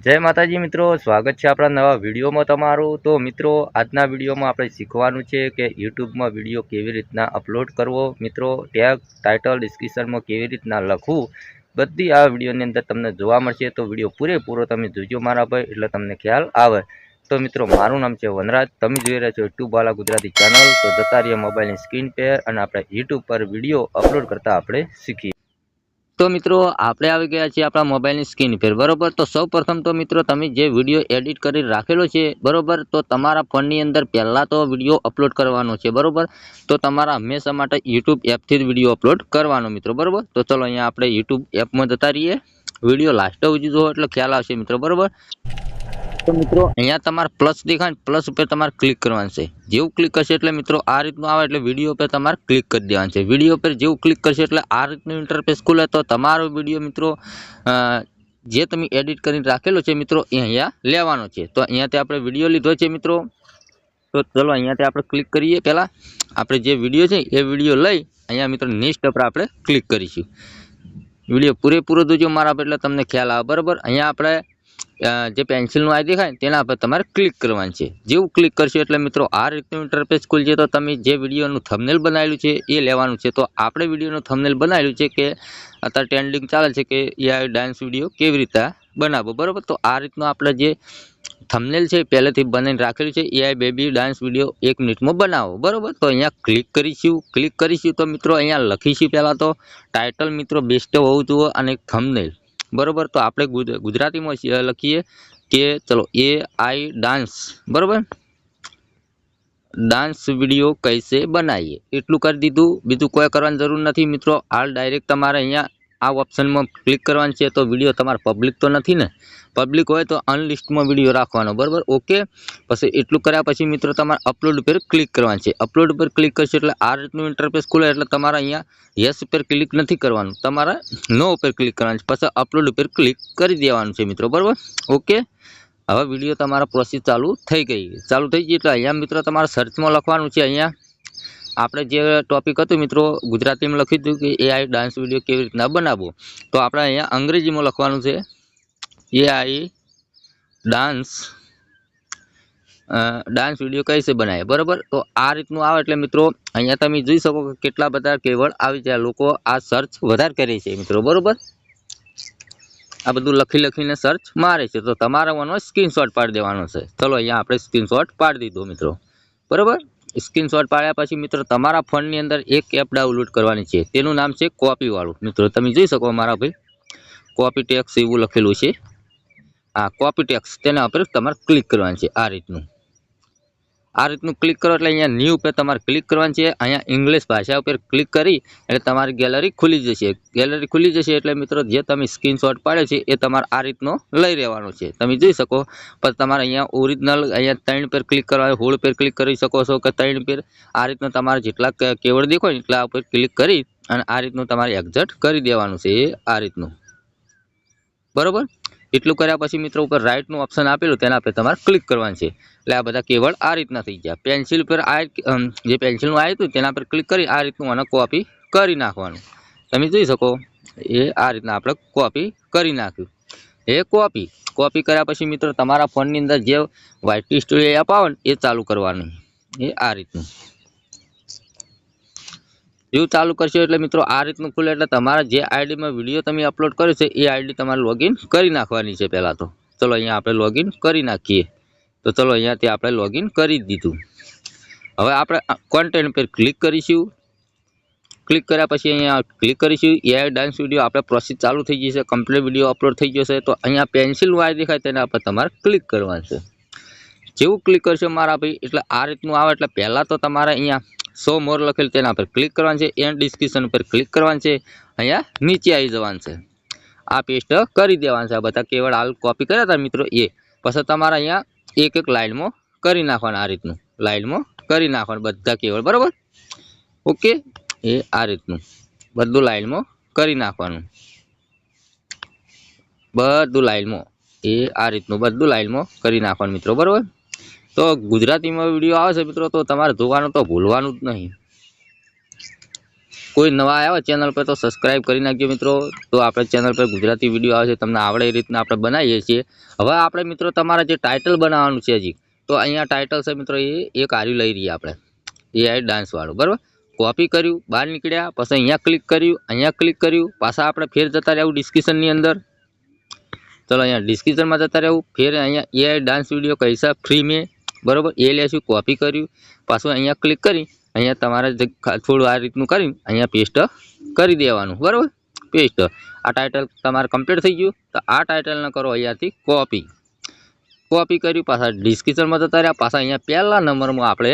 जय माताजी मित्रों, स्वागत है अपना नवा विडियो में तमारू। तो मित्रों, आजना विडियो में आपणे शीखवानुं छे कि यूट्यूब में विडियो केवी रीतना अपलॉड करवो। मित्रों, टैग टाइटल डिस्क्रिप्शन में केवी रीतना लखवुं बधी आ विडियोनी अंदर तमने जोवा मळशे। तो विडियो पूरेपूरो तमे जोजो मारा भाई, एटले तमने ख्याल आवे। तो मित्रों, मारुं नाम छे वनराज, तमे जोई रह्या छो यूट्यूब वाला गुजराती चेनल। तो जता रहीए मोबाइलनी स्क्रीन पर अने आपणे यूट्यूब पर विडियो अपलॉड करता आपणे शीखीए। तो मित्रों, आपणे आवी गया छे आपणा मोबाइलनी स्क्रीन पर, बरोबर। तो सौ प्रथम तो मित्रों, तमे जे विडियो एडिट करी राखेलो छे, बरोबर, तो तमारा फोननी अंदर पहेला तो विडियो अपलॉड करवानो छे, बरोबर। तो तमारा हमेशा माटे यूट्यूब एपथी ज विडियो अपलॉड करवानो मित्रों, बरोबर। तो चलो अहींया आपणे यूट्यूब एपमां जता रहीए। विडियो लास्ट सुधी जोવો એટલે ખ્યાલ આવશે मित्रों, बरोबर। तो मित्रों, अहींया तमारे प्लस देखाय, प्लस पर तमारे क्लिक करवानुं छे। जेवुं क्लिक करशे एटले मित्रों आ रीतनुं आवे एटले विडियो पर तमारे क्लिक करी देवानुं छे। विडियो पर जेवुं क्लिक करशे एटले आ रीतनुं इंटरफेस खुले। तो तमारो विडियो मित्रों जे तमे एडिट करीने राखेलो छे मित्रों ए अहींया लेवानो छे। तो अहींयाथी आपणे विडियो लीधो छे मित्रों। तो चलो अहींयाथी आपणे क्लिक करीए। पहेला आपणे जे विडियो छे ए विडियो लई अहींया मित्रों नेक्स्ट पर आपणे क्लिक करीशुं। विडियो पूरेपूरो जोजो मारा पर एटले तमने ख्याल आवे, बरोबर। अहींया आपणे जे पेन्सिलनुं आ देखाय तेना पर तमारे क्लिक करवानुं छे। जेवुं क्लिक करशो एटले मित्रों आ रीतनुं इंटरफेस खुलशे। तो तमे जे विडियोनुं थंबनेल बनावेलुं छे ए लेवानुं छे। तो आपणे विडियोनुं थंबनेल बनावेलुं छे के अत्यारे ट्रेंडिंग चाले छे के एआई डांस विडियो केवी रीते बनावो, बरोबर। तो आ रीतनुं आपणे जे थंबनेल छे पहेलेथी बनावीने राखेलुं छे एआई बेबी डांस विडियो 1 मिनिटमां बनावो, बरोबर। तो अहींया क्लिक करीशुं। तो मित्रों अहींया लखीशुं पहेला तो टाइटल मित्रों बेस्ट होवुं जोईए अने थंबनेल, बरोबर। तो आपणे गुजराती में लखीए के चलो एआई डांस, बरोबर, डांस विडियो कैसे बनाइए एटलुं कर दीधुं। बीजुं कोई करवानी जरूर नहीं मित्रों। हाल डायरेक्ट तमारे अहींया आ ऑप्शन में क्लिक करवानुं छे। तो विडियो तमारे पब्लिक तो नहीं ने, पब्लिक होय तो अनलिस्ट में विडियो राखवानो, बरोबर। ओके, पछी एटलुं कर्या पछी मित्रों तमारे अपलोड पर क्लिक करवानुं छे। अपलोड पर क्लिक करशो एटले आ रीतनुं इंटरफेस खुले। एटले तमारे अहींया यस पर क्लिक नहीं करवानुं, तमारे नो पर क्लिक करवानुं छे। पछी अपलोड पर क्लिक करी देवानुं छे मित्रों, बरोबर। ओके, हवे विडियो तमारा प्रोसेस चालू थई गई। चालू थई गई एटले अहींया मित्रों तमारे सर्च में लखवानुं छे। अहींया आपणे जे टॉपिक हतुं मित्रों गुजराती में लखी दीधुं कि एआई डांस विडियो केवी रीतना बनाववो। तो आपणे अहींया अंग्रेजी में लखवानुं छे एआई डांस डांस विडियो कैसे बनाए, बरोबर। तो आ रीतनुं आवे एटले मित्रों अहींया तमे जोई शको के केटला बधा कीवर्ड आवी जाय। लोको आ सर्च वधारे करे छे मित्रों, बरोबर। आ बधुं लखीने सर्च मारे छे। तो तमारे आनो स्क्रीनशॉट पाडी देवानो छे। चलो अहींया आपणे स्क्रीनशॉट पाडी दीधो मित्रों, बरोबर। स्क्रीनशॉट पाड्या पछी मित्रों तमारा फोननी अंदर एक एप डाउनलॉड करवानी छे। तेनुं नाम छे कॉपी वाळुं। मित्रों तमे जोई शको मारा भाई कॉपी टेक्स्ट एवुं लखेलुं छे। आ कॉपी टेक्स्ट तेना पर तमारे क्लिक करवानुं छे। आ रीतनुं क्लिक करो एटले अहींया न्यू पर तमारे क्लिक करवानुं छे। अहींया इंग्लिश भाषा पर क्लिक करी एटले तमारी गैलरी खुली जशे। गैलरी खुली जशे एटले मित्रों जे तमे स्क्रीनशॉट पाड्यो छे ए तमारे आ रीतनो लई लेवानो छे। तमे जोई शको। पण तमारे अहींया ओरिजिनल अहींया 3 पर क्लिक करवा होळ पर क्लिक करी शको छो के 3 पर आ रीतना तमारे जेटला कीवर्ड देखाय एटला पर क्लिक करी अने आ रीतनुं तमारे एक्ઝેટ करी देवानुं छे। आ रीतनुं, बरोबर। एटલું કર્યા પછી મિત્રો ઉપર રાઈટનું ઓપ્શન આપેલું તેના પર તમારે ક્લિક કરવાનું છે। એટલે આ બધા કીવર્ડ આ રીતના થઈ ગયા। પેન્સિલ પર આ જે પેન્સિલનું આવ્યું હતું તેના પર ક્લિક કરી આ રીતનું આને કોપી કરી નાખવાનું। તમે જોઈ શકો એ આ રીતના આપણે કોપી કરી નાખ્યું। એ કોપી કર્યા પછી મિત્રો તમારા ફોનની અંદર જે વાયટી સ્ટુડિયો એપ આવે ને એ ચાલુ કરવાનું। એ આ રીતનું જેવું ચાલુ કરશો એટલે મિત્રો આ રીતનું ખુલે। એટલે તમારા જે આઈડી માં વિડિયો તમે અપલોડ કર્યો છે એ આઈડી તમારે લોગિન કરી નાખવાની છે પહેલા તો। ચલો અહીંયા આપણે લોગિન કરી નાખીએ। તો ચલો અહીંયાથી આપણે લોગિન કરી દીધું। હવે આપણે કોન્ટેન્ટ પર ક્લિક કરીશું। ક્લિક કર્યા પછી અહીંયા ક્લિક કરીશું। એઆઈ ડાન્સ વિડિયો આપણે પ્રોસેસ ચાલુ થઈ ગઈ છે। કમ્પ્લીટ વિડિયો અપલોડ થઈ ગયો છે। તો અહીંયા પેન્સિલ વાય દેખાય તેના પર તમારે ક્લિક કરવાનું છે। જેવું ક્લિક કરશો મારા ભાઈ એટલે આ રીતનું આવે। એટલે પહેલા તો તમારે અહીંયા शो मोर लखेल तेना पर क्लिक करवानुं छे। एंड डिस्क्रिप्शन पर क्लिक करवानुं छे। अहींया नीचे आई जवानुं छे। आ पेस्ट करी देवानुं छे। आ बधा कीवर्ड हाल कॉपी कर्या था मित्रों ए पछी तमारे अहींया एक एक लाइन में करी नाखवानुं। आ रीतनुं लाइन में करी नाखवानुं बधा कीवर्ड, बराबर। ओके, ए आ रीतनुं बधुं लाइन में करी नाखवानुं। बधुं लाइन में ए आ रीतनुं बधुं लाइन में करी नाखवानुं मित्रों, बराबर। तो गुजराती में विडियो आवे छे मित्रों तो तमारे जोवानुं तो भूलवानुं ज नहीं। કોઈ નવા આવ્યા ચેનલ પર તો સબસ્ક્રાઇબ કરી નાખજો મિત્રો। તો આપણે ચેનલ પર ગુજરાતી વિડીયો આવે છે તમને આવડે એ રીતના આપણે બનાવીએ છીએ। હવે આપણે મિત્રો તમારે જે ટાઇટલ બનાવવાનું છે હજી, તો અહીંયા ટાઇટલ છે મિત્રો એ એક આર્યું લઈ રહીએ આપણે AI ડાન્સ વાળું, બરાબર। કોપી કર્યું, બહાર નીકળ્યા, પછી અહીંયા ક્લિક કર્યું, પાછા આપણે ફેર જતા રહેવું ડિસ્ક્રિપ્શનની અંદર। ચલો અહીંયા ડિસ્ક્રિપ્શનમાં જતા રહેવું, ફેર અહીંયા AI ડાન્સ વિડીયો કૈસા ફ્રી में, બરાબર એ લેશું। કોપી કર્યું, પાછું અહીંયા ક્લિક કરી અહીંયા તમારે થોડું આ રીતનું કરી અહીંયા પેસ્ટ કરી દેવાનું, બરાબર। પેસ્ટ આ ટાઇટલ તમારે કમ્પ્લીટ થઈ ગયું। તો આ ટાઇટલને કરો અહીંયાથી કોપી કર્યું, પાછા ડિસ્ક્રિપ્શનમાં જતા રહ્યા, પાછા અહીંયા પહેલા નંબરમાં આપણે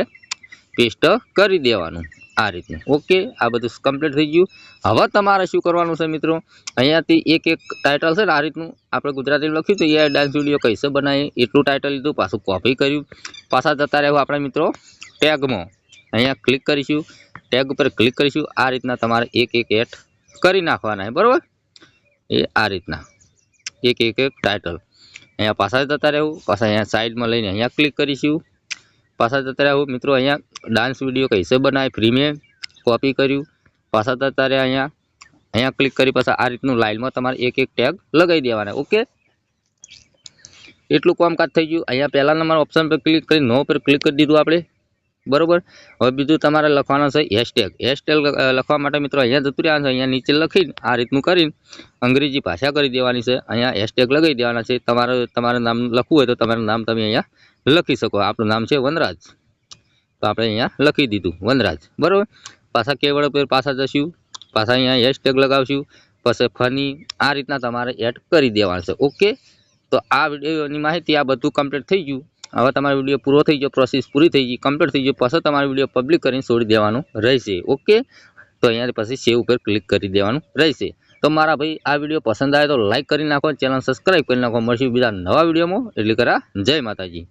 પેસ્ટ કરી દેવાનું આ રીતનું। ઓકે, આ બધું કમ્પ્લીટ થઈ ગયું। હવે તમારે શું કરવાનું છે મિત્રો, અહીંયાથી એક ટાઇટલ છે ને આ રીતનું આપણે ગુજરાતીમાં લખ્યું તો AI ડાન્સ વિડીયો કૈસે બનાવીએ એટલું ટાઇટલ લીધું, પાછું કોપી કર્યું, પાછા જતા રહેવું આપણે મિત્રો ટેગમાં। અહીંયા ક્લિક કરીશું, ટેગ ઉપર ક્લિક કરીશું, આ રીતના તમારે એક એડ કરી નાખવાના છે, બરાબર। એ આ રીતના એક ટાઇટલ અહીંયા પાછા જતા રહેવું, પાછા અહીંયા સાઈડમાં લઈને અહીંયા ક્લિક કરીશું, પાછા જતા રહેવું મિત્રો અહીંયા ડાન્સ વિડીયો કૈસે બનાવે ફ્રી में, કોપી કર્યું, પાછા જતા રહ્યા અહીંયા ક્લિક કરી, પાછા આ રીતનું લાઇનમાં તમારે એક ટેગ લગાવી દેવાના। ઓકે, એટલું કામકાજ થઈ ગયું। અહીંયા પહેલા નંબર ઓપ્શન પર ક્લિક કરી નો પર ક્લિક કરી દીધું આપણે, બરાબર। હવે બીજું તમારે લખવાનું છે હેશટેગ લખવા માટે મિત્રો અહીંયા જતું રહેવાનું છે, અહીંયા નીચે લખીને આ રીતનું કરીને અંગ્રેજી ભાષા કરી દેવાની છે, અહીંયા હેશટેગ લગાવી દેવાના છે। તમારે નામ લખવું હોય તો તમારું નામ તમે અહીંયા લખી શકો। આપણું નામ છે વનરાજ, તો આપણે અહીંયા લખી દીધું વનરાજ, બરાબર। પાછા કેવળ પર પાછા જશું, પાછા અહીંયા હેશટેગ લગાવશું, પછી ફની આ રીતના તમારે એડ કરી દેવાનું છે। ઓકે, તો આ વિડીયોની માહિતી આ બધું કમ્પ્લીટ થઈ ગયું। હવે તમારો વિડીયો પૂરો થઈ ગયો, પ્રોસેસ પૂરી થઈ ગઈ, કમ્પ્લીટ થઈ ગયો, પછી તમારો વિડીયો પબ્લિક કરીને છોડી દેવાનું રહેશે। ઓકે, તો અહીંયા પછી સેવ ઉપર ક્લિક કરી દેવાનું રહેશે। તો મારા ભાઈ આ વિડીયો પસંદ આવે તો લાઈક કરી નાખો, ચેનલ સબસ્ક્રાઈબ કરી નાખો। મળશું બીજા નવા વિડીયોમાં, એટલે કરા જય માતાજી।